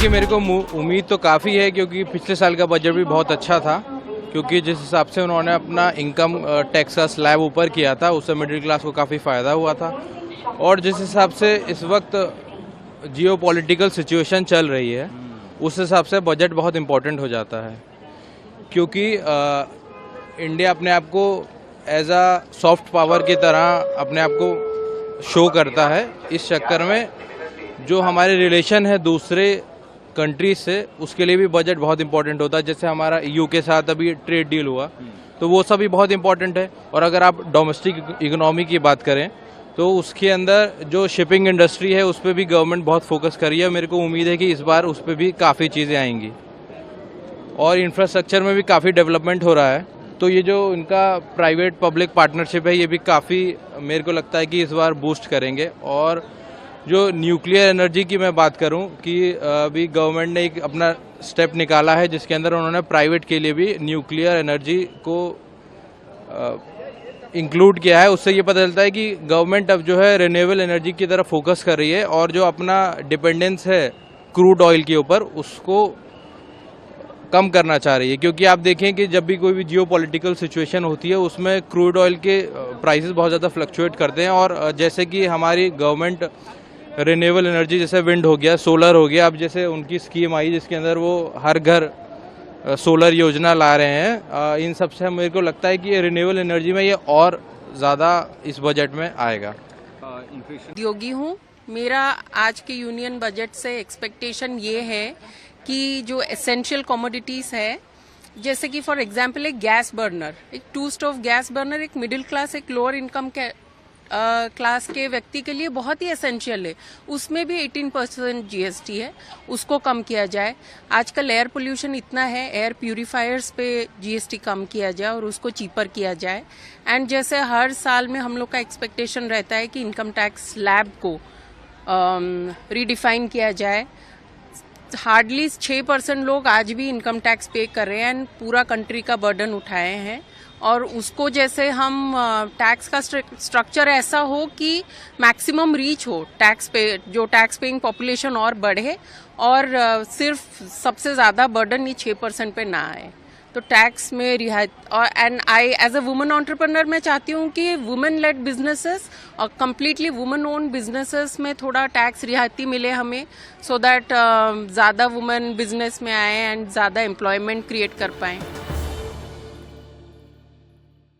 देखिए मेरे को उम्मीद तो काफ़ी है, क्योंकि पिछले साल का बजट भी बहुत अच्छा था। क्योंकि जिस हिसाब से उन्होंने अपना इनकम टैक्स का स्लैब ऊपर किया था, उससे मिडिल क्लास को काफ़ी फ़ायदा हुआ था। और जिस हिसाब से इस वक्त जियोपॉलिटिकल सिचुएशन चल रही है, उस हिसाब से बजट बहुत इम्पोर्टेंट हो जाता है। क्योंकि इंडिया अपने आप को एज अ सॉफ्ट पावर की तरह अपने आप को शो करता है। इस चक्कर में जो हमारे रिलेशन है दूसरे कंट्रीज से, उसके लिए भी बजट बहुत इंपॉर्टेंट होता है। जैसे हमारा ईयू के साथ अभी ट्रेड डील हुआ, तो वो सब भी बहुत इंपॉर्टेंट है। और अगर आप डोमेस्टिक इकोनॉमी की बात करें तो उसके अंदर जो शिपिंग इंडस्ट्री है उस पर भी गवर्नमेंट बहुत फोकस कर रही है। मेरे को उम्मीद है कि इस बार उस पर भी काफ़ी चीज़ें आएंगी और इंफ्रास्ट्रक्चर में भी काफ़ी डेवलपमेंट हो रहा है। तो ये जो इनका प्राइवेट पब्लिक पार्टनरशिप है, ये भी काफ़ी मेरे को लगता है कि इस बार बूस्ट करेंगे। और जो न्यूक्लियर एनर्जी की मैं बात करूं कि अभी गवर्नमेंट ने एक अपना स्टेप निकाला है जिसके अंदर उन्होंने प्राइवेट के लिए भी न्यूक्लियर एनर्जी को इंक्लूड किया है। उससे ये पता चलता है कि गवर्नमेंट अब जो है रिन्यूएबल एनर्जी की तरफ फोकस कर रही है और जो अपना डिपेंडेंस है क्रूड ऑयल के ऊपर उसको कम करना चाह रही है। क्योंकि आप देखें कि जब भी कोई भी जियोपॉलिटिकल सिचुएशन होती है उसमें क्रूड ऑयल के प्राइसेस बहुत ज़्यादा फ्लक्चुएट करते हैं। और जैसे कि हमारी गवर्नमेंट रिन्यूएबल एनर्जी जैसे विंड हो गया, सोलर हो गया, अब जैसे उनकी स्कीम आई जिसके अंदर वो हर घर सोलर योजना ला रहे हैं, इन सब से मेरे को लगता है कि रिन्यूएबल एनर्जी में ये और ज़्यादा इस बजट में आएगा। उद्योगी हूँ। मेरा आज के यूनियन बजट से एक्सपेक्टेशन ये है कि जो एसेंशियल कमोडिटीज़ है, जैसे कि फॉर एग्जांपल एक गैस बर्नर, एक 2 स्टोव गैस बर्नर एक मिडिल क्लास, एक लोअर इनकम के क्लास के व्यक्ति के लिए बहुत ही एसेंशियल है। उसमें भी 18% जीएसटी है, उसको कम किया जाए। आजकल एयर पोल्यूशन इतना है, एयर प्यूरिफायर्स पे जीएसटी कम किया जाए और उसको चीपर किया जाए। एंड जैसे हर साल में हम लोग का एक्सपेक्टेशन रहता है कि इनकम टैक्स स्लैब को रीडिफाइन किया जाए। हार्डली 6% लोग आज भी इनकम टैक्स पे कर रहे हैं एंड पूरा कंट्री का बर्डन उठाए हैं। और उसको जैसे हम टैक्स का स्ट्रक्चर ऐसा हो कि मैक्सिमम रीच हो, टैक्स पे जो टैक्स पेइंग पॉपुलेशन और बढ़े और सिर्फ सबसे ज़्यादा बर्डन ये 6% पे ना आए। तो टैक्स में रियायत, और and I as a women entrepreneur मैं चाहती हूँ कि वुमेन लेड बिजनेसेस और कम्प्लीटली वुमेन ओन बिजनेसेस में थोड़ा टैक्स रियायती मिले हमें, सो दैट ज़्यादा वुमेन बिजनेस में आए एंड ज़्यादा एम्प्लॉयमेंट क्रिएट कर पाएँ।